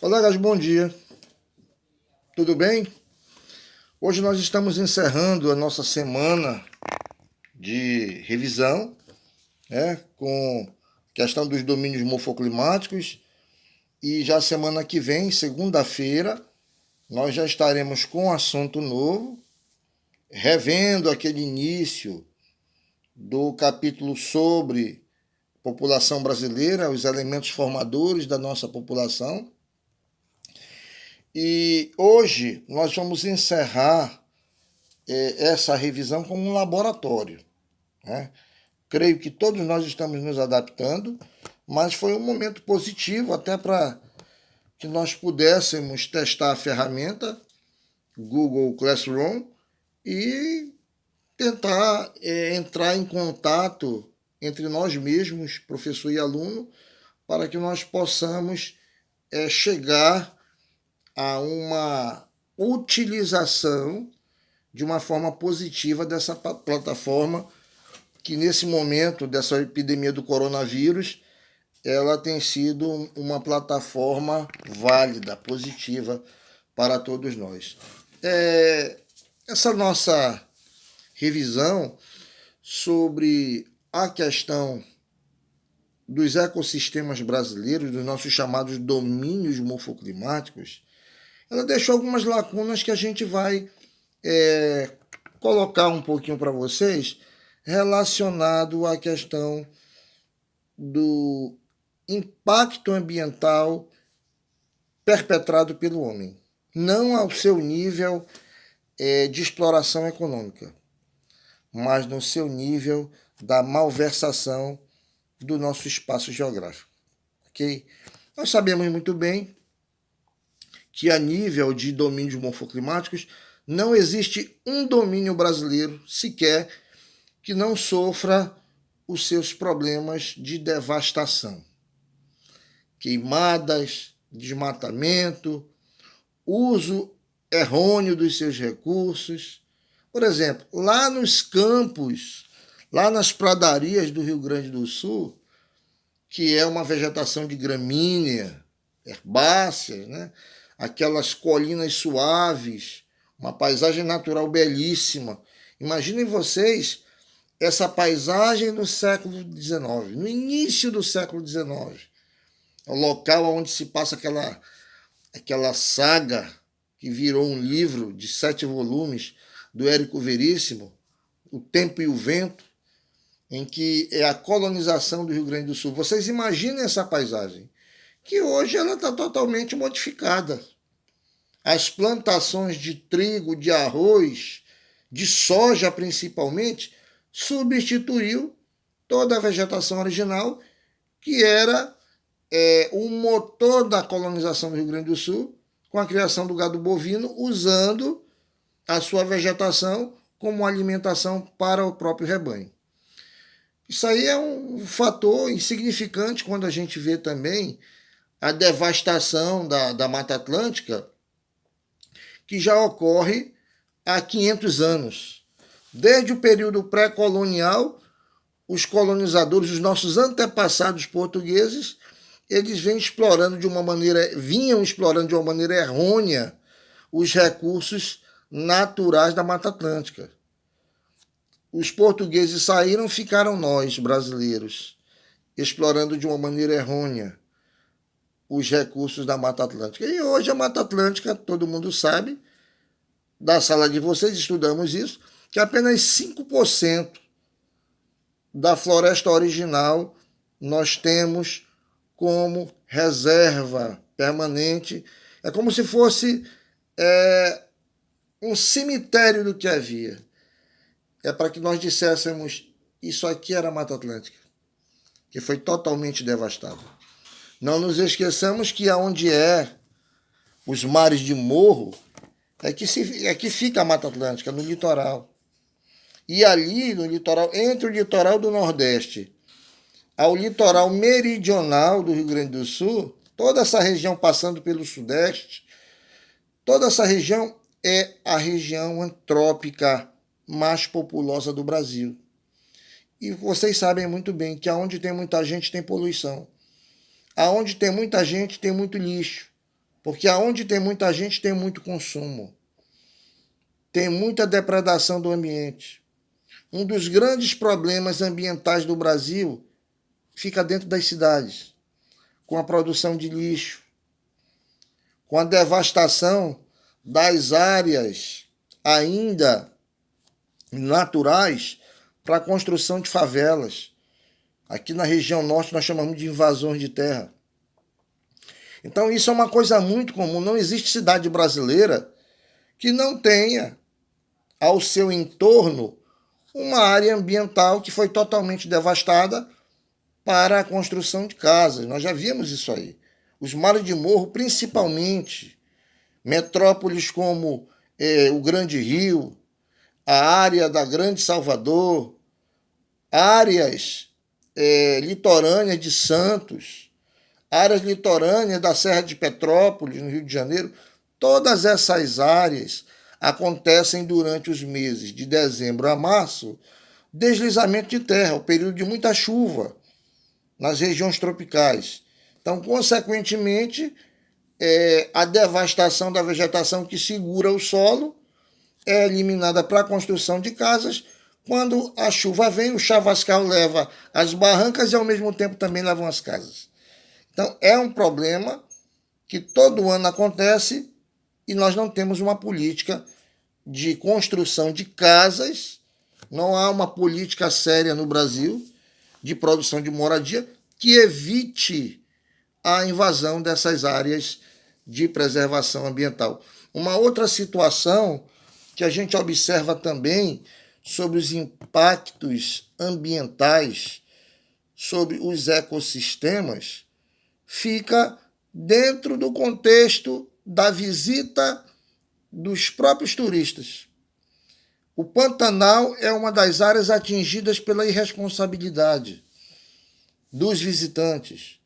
Colegas, bom dia. Tudo bem? Hoje nós estamos encerrando a nossa semana de revisão, com a questão dos domínios morfoclimáticos e já semana que vem, segunda-feira, nós já estaremos com um assunto novo, revendo aquele início do capítulo sobre população brasileira, os elementos formadores da nossa população. E hoje nós vamos encerrar essa revisão como um laboratório, né? Creio que todos nós estamos nos adaptando, mas foi um momento positivo até para que nós pudéssemos testar a ferramenta Google Classroom e tentar entrar em contato entre nós mesmos, professor e aluno, para que nós possamos chegar a uma utilização de uma forma positiva dessa plataforma que nesse momento dessa epidemia do coronavírus, ela tem sido uma plataforma válida, positiva para todos nós. Essa nossa revisão sobre a questão dos ecossistemas brasileiros, dos nossos chamados domínios morfoclimáticos, ela deixou algumas lacunas que a gente vai colocar um pouquinho para vocês relacionado à questão do impacto ambiental perpetrado pelo homem, não ao seu nível de exploração econômica, mas no seu nível da malversação do nosso espaço geográfico. Ok? Nós sabemos muito bem que a nível de domínios morfoclimáticos não existe um domínio brasileiro sequer que não sofra os seus problemas de devastação. Queimadas, desmatamento, uso errôneo dos seus recursos. Por exemplo, lá nos campos, lá nas pradarias do Rio Grande do Sul, que é uma vegetação de gramínea, herbáceas, né? Aquelas colinas suaves, uma paisagem natural belíssima. Imaginem vocês essa paisagem no século XIX, no início do século XIX, o local onde se passa aquela saga que virou um livro de 7 volumes do Érico Veríssimo, O Tempo e o Vento, em que é a colonização do Rio Grande do Sul. Vocês imaginem essa paisagem, que hoje ela está totalmente modificada. As plantações de trigo, de arroz, de soja principalmente, substituiu toda a vegetação original, que era o motor da colonização do Rio Grande do Sul, com a criação do gado bovino, usando a sua vegetação como alimentação para o próprio rebanho. Isso aí é um fator insignificante quando a gente vê também a devastação da Mata Atlântica, que já ocorre há 500 anos. Desde o período pré-colonial, os colonizadores, os nossos antepassados portugueses, eles vinham explorando de uma maneira errônea os recursos naturais da Mata Atlântica. Os portugueses saíram, ficaram nós, brasileiros, explorando de uma maneira errônea os recursos da Mata Atlântica. E hoje a Mata Atlântica, todo mundo sabe, da sala de vocês estudamos isso, que apenas 5% da floresta original nós temos como reserva permanente. É como se fosse um cemitério do que havia. É para que nós disséssemos, isso aqui era a Mata Atlântica, que foi totalmente devastada. Não nos esqueçamos que aonde os mares de morro, é que fica a Mata Atlântica, no litoral. E ali, no litoral, entre o litoral do Nordeste ao litoral meridional do Rio Grande do Sul, toda essa região passando pelo Sudeste, toda essa região é a região antrópica mais populosa do Brasil. E vocês sabem muito bem que aonde tem muita gente tem poluição. Aonde tem muita gente tem muito lixo. Porque aonde tem muita gente, tem muito consumo. Tem muita depredação do ambiente. Um dos grandes problemas ambientais do Brasil fica dentro das cidades, com a produção de lixo, com a devastação das áreas ainda naturais para a construção de favelas. Aqui na região norte nós chamamos de invasões de terra. Então isso é uma coisa muito comum. Não existe cidade brasileira que não tenha ao seu entorno uma área ambiental que foi totalmente devastada para a construção de casas. Nós já vimos isso aí. Os mares de morro, principalmente, metrópoles como o Grande Rio, a área da Grande Salvador, áreas litorâneas de Santos, áreas litorâneas da Serra de Petrópolis, no Rio de Janeiro, todas essas áreas acontecem durante os meses de dezembro a março, deslizamento de terra, o período de muita chuva nas regiões tropicais. Então, consequentemente, a devastação da vegetação que segura o solo é eliminada para a construção de casas. Quando a chuva vem, o chavascal leva as barrancas e, ao mesmo tempo, também levam as casas. Então, é um problema que todo ano acontece e nós não temos uma política de construção de casas, não há uma política séria no Brasil de produção de moradia que evite a invasão dessas áreas de preservação ambiental. Uma outra situação que a gente observa também sobre os impactos ambientais sobre os ecossistemas fica dentro do contexto da visita dos próprios turistas. O Pantanal é uma das áreas atingidas pela irresponsabilidade dos visitantes,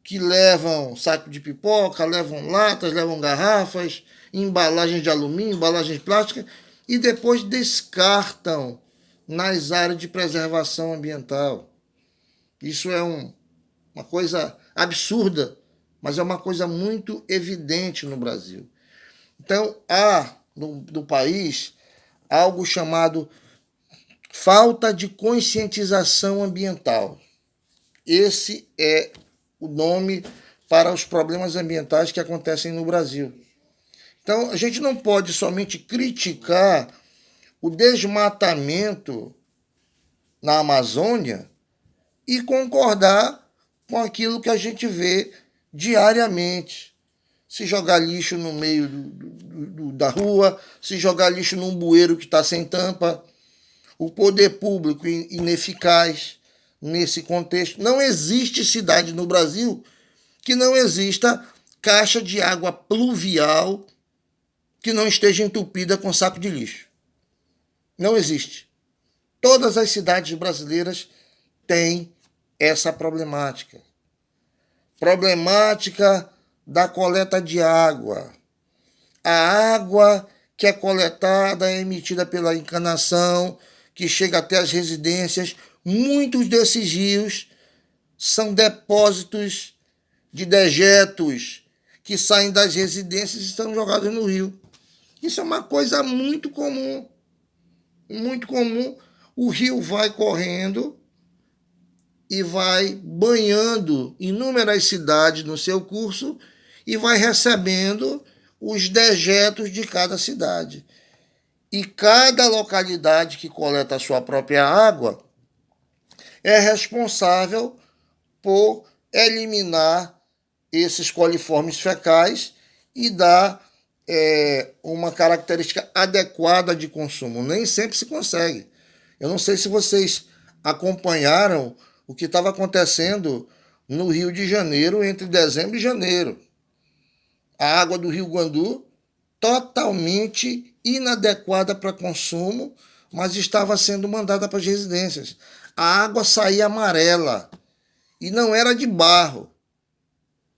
que levam saco de pipoca, levam latas, levam garrafas, embalagens de alumínio, embalagens plásticas, e depois descartam nas áreas de preservação ambiental. Isso é uma coisa absurda, mas é uma coisa muito evidente no Brasil. Então, há no país algo chamado falta de conscientização ambiental. Esse é o nome para os problemas ambientais que acontecem no Brasil. Então, a gente não pode somente criticar o desmatamento na Amazônia e concordar com aquilo que a gente vê diariamente. Se jogar lixo no meio da rua, se jogar lixo num bueiro que está sem tampa, o poder público ineficaz nesse contexto. Não existe cidade no Brasil que não exista caixa de água pluvial que não esteja entupida com saco de lixo. Não existe. Todas as cidades brasileiras têm essa problemática. Problemática da coleta de água. A água que é coletada é emitida pela encanação, que chega até as residências. Muitos desses rios são depósitos de dejetos que saem das residências e estão jogados no rio. Isso é uma coisa muito comum. Muito comum. O rio vai correndo e vai banhando inúmeras cidades no seu curso e vai recebendo os dejetos de cada cidade. E cada localidade que coleta a sua própria água é responsável por eliminar esses coliformes fecais e dar uma característica adequada de consumo. Nem sempre se consegue. Eu não sei se vocês acompanharam o que estava acontecendo no Rio de Janeiro entre dezembro e janeiro. A água do Rio Guandu totalmente inadequada para consumo, mas estava sendo mandada para as residências. A água saía amarela e não era de barro,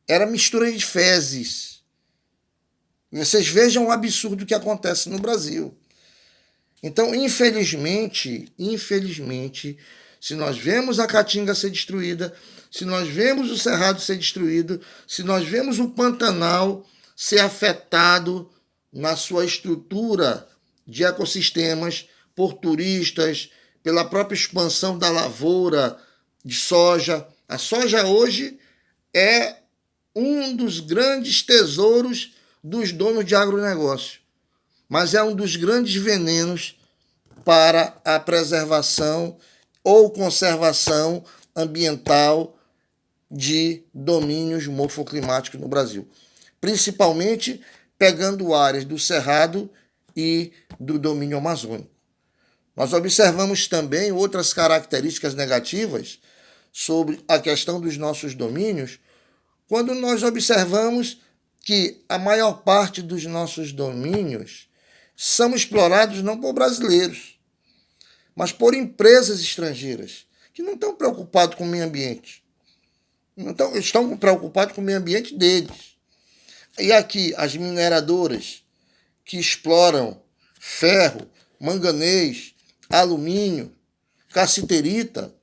era mistura de fezes. Vocês vejam o absurdo que acontece no Brasil. Então, infelizmente, se nós vemos a Caatinga ser destruída, se nós vemos o Cerrado ser destruído, se nós vemos o Pantanal ser afetado na sua estrutura de ecossistemas por turistas, pela própria expansão da lavoura de soja. A soja hoje é um dos grandes tesouros dos donos de agronegócio, mas é um dos grandes venenos para a preservação ou conservação ambiental de domínios morfoclimáticos no Brasil, principalmente pegando áreas do Cerrado e do domínio amazônico. Nós observamos também outras características negativas sobre a questão dos nossos domínios, quando nós observamos que a maior parte dos nossos domínios são explorados não por brasileiros, mas por empresas estrangeiras, que não estão preocupadas com o meio ambiente. Não estão preocupados com o meio ambiente deles. E aqui, as mineradoras que exploram ferro, manganês, alumínio, cassiterita,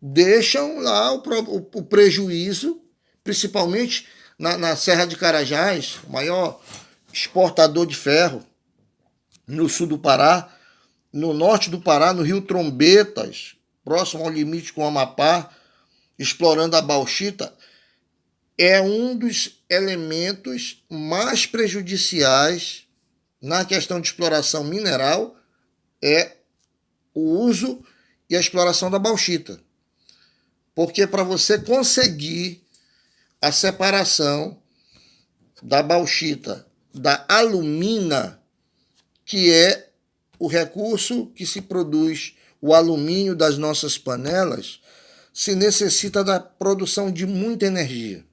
deixam lá o prejuízo, principalmente na Serra de Carajás, o maior exportador de ferro no sul do Pará, no norte do Pará, no Rio Trombetas, próximo ao limite com o Amapá, explorando a bauxita, é um dos elementos mais prejudiciais na questão de exploração mineral, é o uso e a exploração da bauxita. Porque para você conseguir a separação da bauxita da alumina, que é o recurso que se produz o alumínio das nossas panelas, se necessita da produção de muita energia.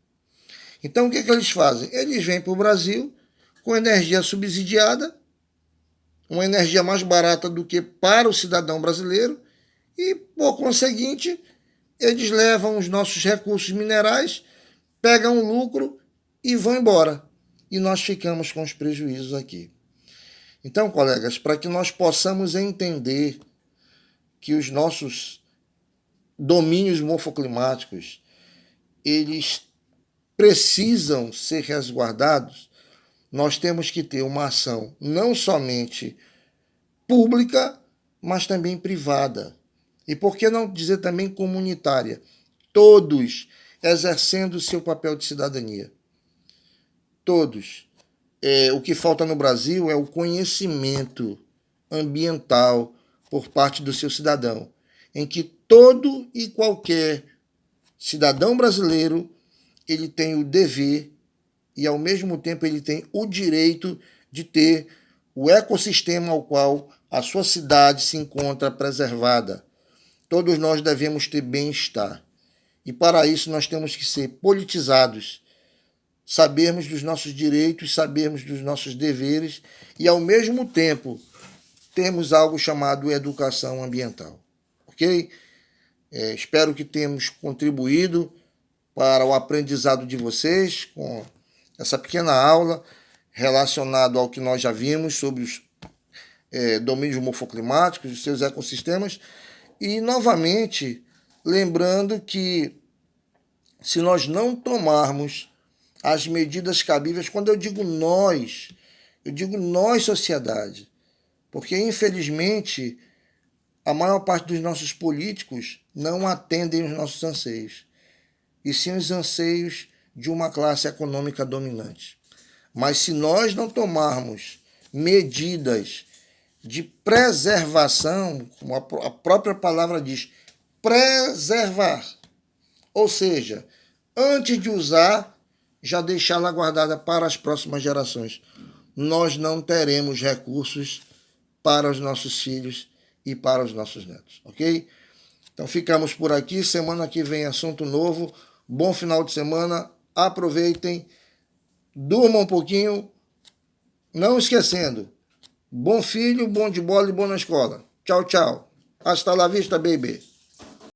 Então, o que eles fazem? Eles vêm para o Brasil com energia subsidiada, uma energia mais barata do que para o cidadão brasileiro, e, por conseguinte, eles levam os nossos recursos minerais, pegam o lucro e vão embora. E nós ficamos com os prejuízos aqui. Então, colegas, para que nós possamos entender que os nossos domínios morfoclimáticos, eles precisam ser resguardados, nós temos que ter uma ação não somente pública, mas também privada. E por que não dizer também comunitária? Todos exercendo o seu papel de cidadania. Todos. O que falta no Brasil é o conhecimento ambiental por parte do seu cidadão, em que todo e qualquer cidadão brasileiro ele tem o dever e, ao mesmo tempo, ele tem o direito de ter o ecossistema ao qual a sua cidade se encontra preservada. Todos nós devemos ter bem-estar. E, para isso, nós temos que ser politizados, sabermos dos nossos direitos, sabermos dos nossos deveres e, ao mesmo tempo, termos algo chamado educação ambiental. Ok? Espero que tenhamos contribuído para o aprendizado de vocês com essa pequena aula relacionada ao que nós já vimos sobre os domínios morfoclimáticos, os seus ecossistemas. E, novamente, lembrando que se nós não tomarmos as medidas cabíveis, quando eu digo nós, sociedade, porque, infelizmente, a maior parte dos nossos políticos não atendem os nossos anseios, e sim os anseios de uma classe econômica dominante. Mas se nós não tomarmos medidas de preservação, como a própria palavra diz, preservar, ou seja, antes de usar, já deixá-la guardada para as próximas gerações, nós não teremos recursos para os nossos filhos e para os nossos netos, ok? Então ficamos por aqui, semana que vem assunto novo, bom final de semana, aproveitem, durmam um pouquinho, não esquecendo, bom filho, bom de bola e bom na escola. Tchau, tchau. Hasta la vista, baby.